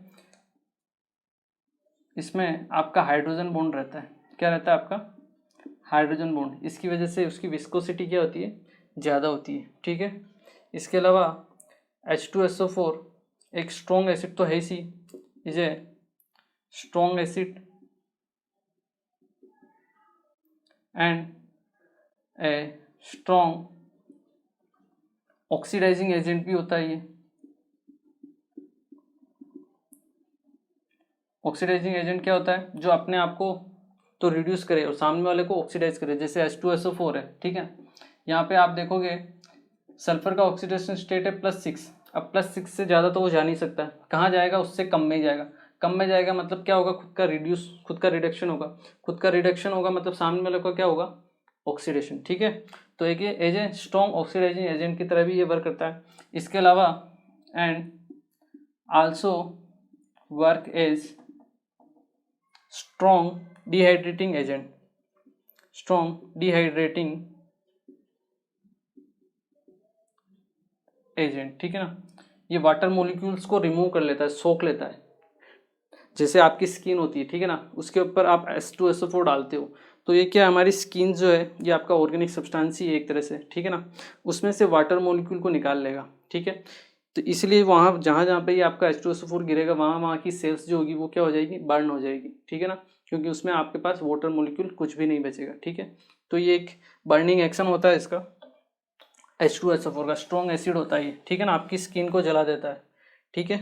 इसमें आपका हाइड्रोजन बॉन्ड रहता है। क्या रहता है आपका, हाइड्रोजन बॉन्ड। इसकी वजह से उसकी विस्कोसिटी क्या होती है, ज़्यादा होती है, ठीक है। इसके अलावा H2SO4 एक स्ट्रॉन्ग एसिड तो है ही, is a strong acid and a strong oxidising agent भी होता है ये। ऑक्सीडाइजिंग एजेंट क्या होता है? जो अपने आप को तो रिड्यूस करे और सामने वाले को ऑक्सीडाइज करे, जैसे H2SO4 है, ठीक है। यहाँ पे आप देखोगे सल्फर का ऑक्सीडेशन स्टेट है +6। अब +6 से ज़्यादा तो वो जा नहीं सकता, कहाँ जाएगा? उससे कम में ही जाएगा। कम में जाएगा मतलब क्या होगा? खुद का रिडक्शन होगा। खुद का रिडक्शन होगा मतलब सामने वाले को क्या होगा? ऑक्सीडेशन, ठीक है। तो एक ये as a strong oxidising agent की तरह भी ये वर्क करता है। इसके अलावा and also work as strong dehydrating agent. Strong dehydrating agent, ठीक है ना। ये वाटर मॉलिक्यूल्स को रिमूव कर लेता है, सोख लेता है। जैसे आपकी स्किन होती है, ठीक है ना, उसके ऊपर आप H2SO4 डालते हो, तो ये क्या, हमारी स्किन जो है ये आपका ऑर्गेनिक सब्सटेंस ही है एक तरह से, ठीक है ना। उसमें से वाटर मॉलिक्यूल को निकाल लेगा, ठीक है। तो इसलिए वहाँ जहाँ जहाँ पे ये आपका H2SO4 गिरेगा वहाँ की सेल्स जो होगी वो क्या हो जाएगी? बर्न हो जाएगी, ठीक है ना, क्योंकि उसमें आपके पास वाटर मॉलिक्यूल कुछ भी नहीं बचेगा, ठीक है। तो ये एक बर्निंग एक्शन होता है इसका। H2SO4 का स्ट्रॉन्ग एसिड होता है ये, ठीक है ना, आपकी स्किन को जला देता है, ठीक है।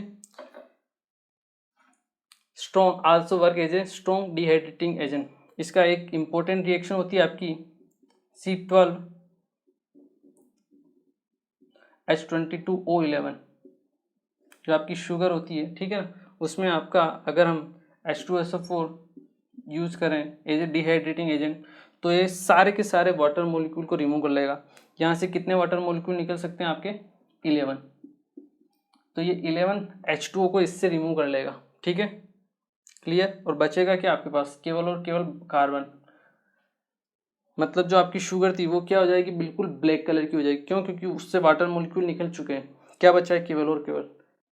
Strong also work as a strong dehydrating agent. इसका एक इंपॉर्टेंट रिएक्शन होती है आपकी C12H22O11, जो आपकी शुगर होती है, ठीक है ना, उसमें आपका अगर हम H2SO4 यूज करें एज ए डिहाइड्रेटिंग एजेंट तो ये सारे के सारे वाटर मॉलिक्यूल को रिमूव कर लेगा। यहाँ से कितने वाटर मॉलिक्यूल निकल सकते हैं आपके? 11। तो ये 11 H2O को इससे रिमूव कर लेगा, ठीक है, क्लियर। और बचेगा क्या आपके पास? केवल और केवल कार्बन। मतलब जो आपकी शुगर थी वो क्या हो जाएगी? बिल्कुल ब्लैक कलर की हो जाएगी। क्यों? क्योंकि उससे वाटर मॉलिक्यूल निकल चुके हैं। क्या बचा है? केवल और केवल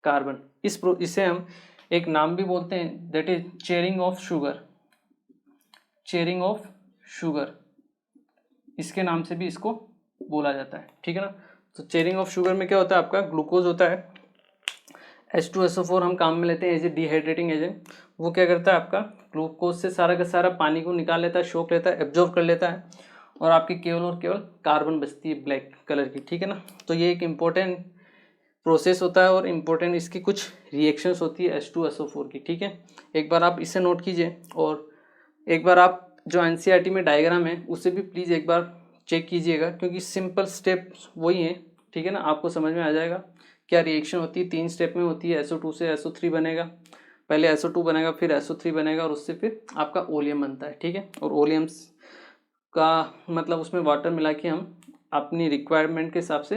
कार्बन। इसे हम एक नाम भी बोलते हैं, that is charring of sugar. Charring of sugar, इसके नाम से भी इसको बोला जाता है, ठीक है ना। तो चेयरिंग ऑफ शुगर में क्या होता है? आपका ग्लूकोज होता है, H2SO4 हम काम में लेते हैं एज ए डिहाइड्रेटिंग एजेंट। वो क्या करता है? आपका ग्लूकोज से सारा का सारा पानी को निकाल लेता है, सोख लेता है, एब्जॉर्ब कर लेता है, और आपकी केवल और केवल कार्बन बचती है ब्लैक कलर की, ठीक है ना। तो ये एक इम्पोर्टेंट प्रोसेस होता है और इम्पोर्टेंट इसकी कुछ रिएक्शंस होती है H2SO4 की, ठीक है। एक बार आप इसे नोट कीजिए, और एक बार आप जो NCERT में डायग्राम है उसे भी प्लीज़ एक बार चेक कीजिएगा, क्योंकि सिंपल स्टेप्स वही हैं, ठीक है ना, आपको समझ में आ जाएगा क्या रिएक्शन होती है। 3 स्टेप में होती है। SO2 से SO3 बनेगा, पहले SO2 बनेगा, फिर SO3 बनेगा, और उससे फिर आपका ओलियम बनता है, ठीक है। और ओलियम्स का मतलब उसमें वाटर मिला के हम अपनी रिक्वायरमेंट के हिसाब से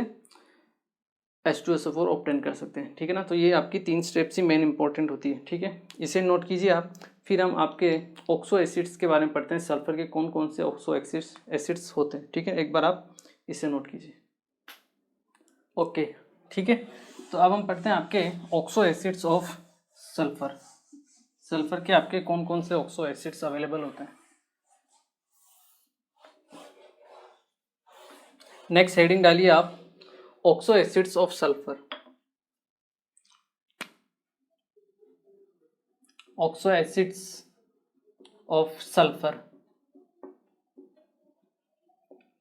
H2SO4 ऑब्टेन कर सकते हैं, ठीक है ना। तो ये आपकी 3 स्टेप्स ही मेन इंपॉर्टेंट होती है, ठीक है, इसे नोट कीजिए आप। फिर हम आपके ऑक्सो एसिड्स के बारे में पढ़ते हैं, सल्फर के कौन कौन से ऑक्सो एसिड्स होते हैं, ठीक है। एक बार आप इसे नोट कीजिए, ओके, ठीक है। तो अब हम पढ़ते हैं आपके oxo acids of sulphur. Sulphur के आपके कौन कौन से ऑक्सो एसिड्स अवेलेबल होते हैं। नेक्स्ट हेडिंग डालिए आप, oxo acids of sulphur. Oxo acids of sulphur,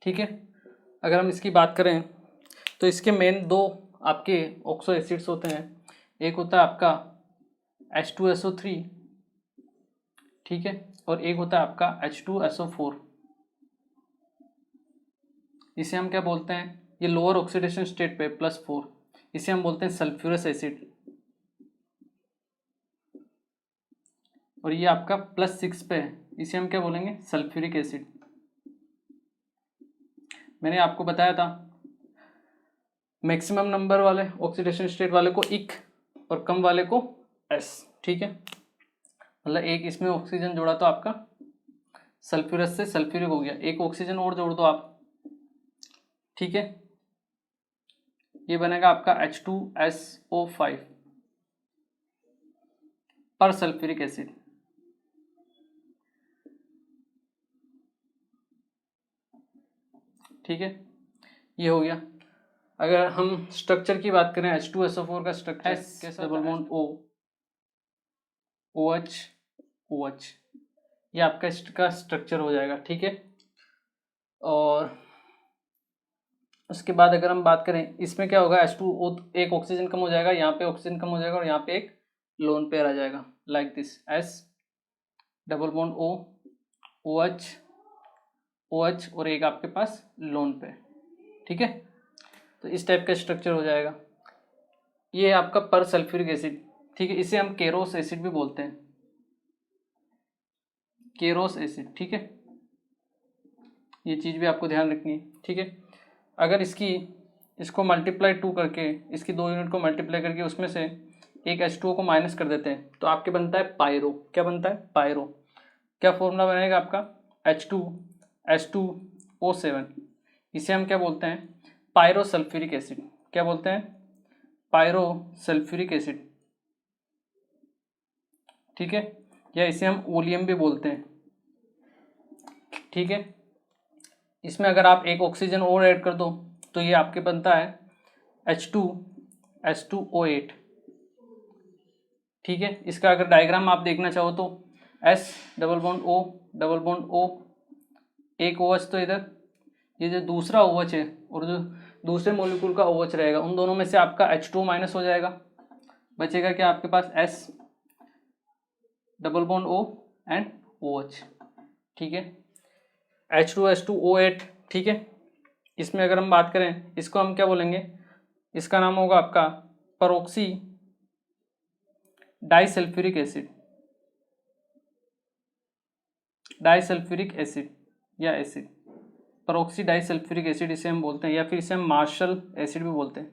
ठीक है। अगर हम इसकी बात करें तो इसके मेन 2 आपके ऑक्सो एसिड्स होते हैं। एक होता है आपका H2SO3, ठीक है, और एक होता है आपका H2SO4। इसे हम क्या बोलते हैं? ये लोअर ऑक्सीडेशन स्टेट पे +4, इसे हम बोलते हैं सल्फ्यूरस एसिड। और ये आपका +6 पे है, इसे हम क्या बोलेंगे? Sulphuric acid. मैंने आपको बताया था मैक्सिमम नंबर वाले ऑक्सीडेशन स्टेट वाले को इक और कम वाले को एस, ठीक है। मतलब एक इसमें ऑक्सीजन जोड़ा तो आपका सल्फ्यूरस से सल्फ्यूरिक हो गया, एक ऑक्सीजन और जोड़ दो आप, ठीक है, ये बनेगा आपका H2SO5 पर सल्फ्यूरिक एसिड, ठीक है, ये हो गया। अगर हम स्ट्रक्चर की बात करें H2SO4 का स्ट्रक्चर कैसा, double bond O OH OH, ये आपका इसका स्ट्रक्चर हो जाएगा, ठीक है। और उसके बाद अगर हम बात करें इसमें क्या होगा, H2O एक ऑक्सीजन कम हो जाएगा, यहाँ पे ऑक्सीजन कम हो जाएगा और यहाँ पे एक लोन पेयर आ जाएगा like this, S double bond O OH OH और एक आपके पास लोन पेयर, ठीक है। तो इस टाइप का स्ट्रक्चर हो जाएगा। ये आपका पर सल्फ्यूरिक एसिड, ठीक है, इसे हम केरोस एसिड भी बोलते हैं, केरोस एसिड, ठीक है। ये चीज़ भी आपको ध्यान रखनी है, ठीक है। अगर इसको मल्टीप्लाई 2 करके, इसकी 2 यूनिट को मल्टीप्लाई करके उसमें से एक H2O को माइनस कर देते हैं तो आपके बनता है पायरो। क्या बनता है? पायरो। क्या फॉर्मूला बनेगा आपका? H2SO7। इसे हम क्या बोलते हैं? Pyrosulphuric acid. क्या बोलते हैं? पायरो सल्फ्यूरिक एसिड, ठीक है। या इसे हम ओलियम भी बोलते हैं, ठीक है। इसमें अगर आप एक ऑक्सीजन और ऐड कर दो तो ये आपके बनता है H2SO8, ठीक है। इसका अगर डायग्राम आप देखना चाहो तो S double bond O double bond O, एक OH तो इधर, ये जो दूसरा OH है और जो दूसरे मॉलिक्यूल का OH रहेगा, उन दोनों में से आपका H2O माइनस हो जाएगा, बचेगा क्या आपके पास? S double bond O and OH, ठीक है। H2SO8, ठीक है। इसमें अगर हम बात करें, इसको हम क्या बोलेंगे? इसका नाम होगा आपका परऑक्सी डाइसल्फ्यूरिक एसिड, डाइसल्फ्यूरिक एसिड या एसिड, परऑक्सी डाइसल्फ्यूरिक एसिड इसे हम बोलते हैं, या फिर इसे हम मार्शल एसिड भी बोलते हैं,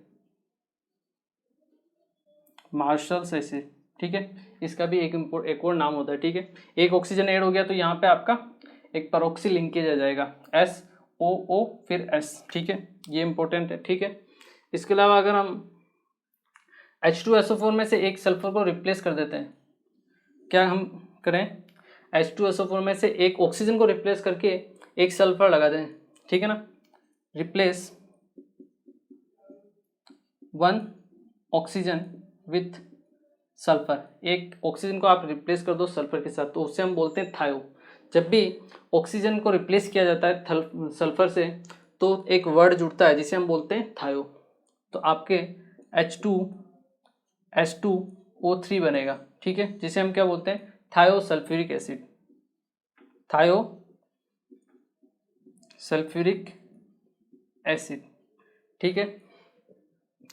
मार्शल्स एसिड, ठीक है। इसका भी एक और नाम होता है, ठीक है। एक ऑक्सीजन ऐड हो गया तो यहाँ पे आपका एक परऑक्सी लिंकेज आ जाएगा, SOO फिर S, ठीक है। ये इंपॉर्टेंट है, ठीक है। इसके अलावा अगर हम H2SO4 में से एक सल्फर को रिप्लेस कर देते हैं, क्या हम करें? H2SO4 में से एक ऑक्सीजन को रिप्लेस करके एक सल्फर लगा दें, ठीक है ना। रिप्लेस 1 ऑक्सीजन विथ सल्फर, एक ऑक्सीजन को आप रिप्लेस कर दो सल्फर के साथ, तो उससे हम बोलते हैं थायो। जब भी ऑक्सीजन को रिप्लेस किया जाता है सल्फर से तो एक वर्ड जुड़ता है जिसे हम बोलते हैं थायो। तो आपके H2S2O3 बनेगा, ठीक है, जिसे हम क्या बोलते हैं? थायो सल्फ्यूरिक एसिड, थायो सल्फ्यूरिक एसिड, ठीक है।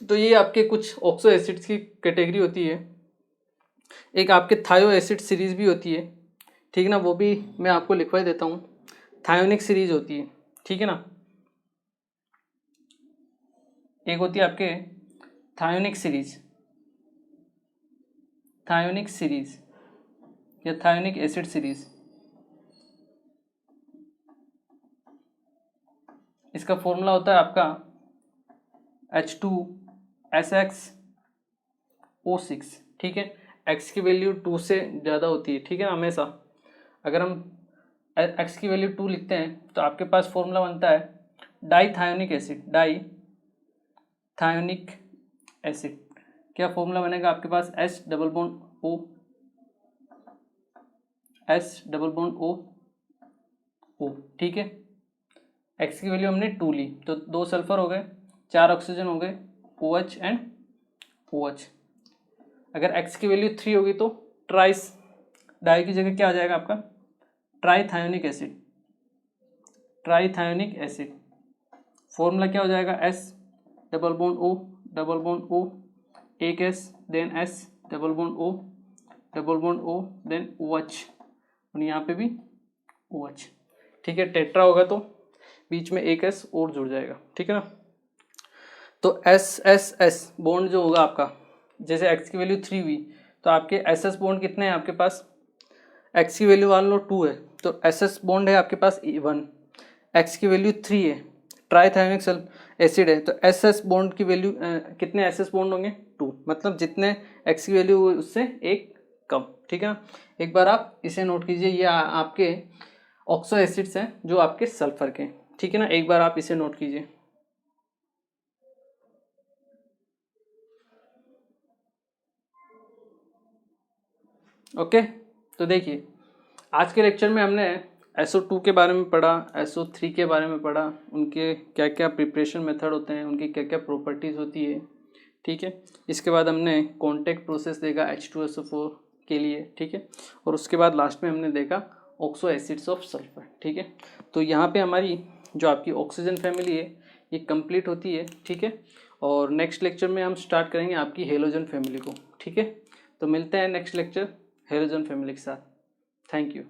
तो ये आपके कुछ ऑक्सो एसिड्स की कैटेगरी होती है। एक आपके थायो एसिड सीरीज भी होती है, ठीक है ना, वो भी मैं आपको लिखवा देता हूँ। थायोनिक सीरीज होती है, ठीक है ना। एक होती है आपके थायोनिक सीरीज, थायोनिक सीरीज या थायोनिक एसिड सीरीज। इसका फॉर्मूला होता है आपका H2SXO6, ठीक है। X की वैल्यू 2 से ज़्यादा होती है, ठीक है ना, हमेशा। अगर हम X की वैल्यू 2 लिखते हैं तो आपके पास फॉर्मूला बनता है डाईथायोनिक एसिड, डाईथायोनिक एसिड। क्या फॉर्मूला बनेगा आपके पास? S डबल बॉन्ड O, ठीक है। X की वैल्यू हमने 2 ली तो 2 सल्फर हो गए, 4 ऑक्सीजन हो गए, OH एंड OH। अगर X की वैल्यू 3 होगी तो ट्राइस, डाई की जगह क्या आ जाएगा आपका? Trithionic acid, trithionic acid. Formula क्या हो जाएगा? S double bond O double bond O, एक S then S double bond O double bond O then OH और यहाँ पे भी OH, ठीक है। टेट्रा होगा तो बीच में एक S और जुड़ जाएगा, ठीक है ना। तो SSS बॉन्ड जो होगा आपका, जैसे X की वैल्यू 3 हुई तो आपके SS बॉन्ड कितने हैं आपके पास? X की वैल्यू मान लो 2 है तो SS बॉन्ड है आपके पास 1, X की वैल्यू 3 है, ट्राईथायोनिक एसिड है, तो SS बॉन्ड की वैल्यू कितने SS बॉन्ड होंगे? 2, मतलब जितने X की वैल्यू उससे एक कम, ठीक है ना। एक बार आप इसे नोट कीजिए, ये आपके ऑक्सो एसिड्स हैं जो आपके सल्फर के, ठीक है ना। एक बार आप इसे नोट कीजिए। ओके, तो देखिए आज के लेक्चर में हमने SO2 के बारे में पढ़ा, SO3 के बारे में पढ़ा, उनके क्या क्या प्रिपरेशन मेथड होते हैं, उनकी क्या क्या प्रॉपर्टीज़ होती है, ठीक है। इसके बाद हमने कॉन्टैक्ट प्रोसेस देखा H2SO4 के लिए, ठीक है। और उसके बाद लास्ट में हमने देखा ऑक्सो एसिड्स ऑफ सल्फर, ठीक है। तो यहाँ पे हमारी जो आपकी ऑक्सीजन फैमिली है ये कंप्लीट होती है, ठीक है। और नेक्स्ट लेक्चर में हम स्टार्ट करेंगे आपकी हेलोजन फैमिली को, ठीक है। तो मिलते हैं नेक्स्ट लेक्चर हेलोजन फैमिली के साथ। Thank you.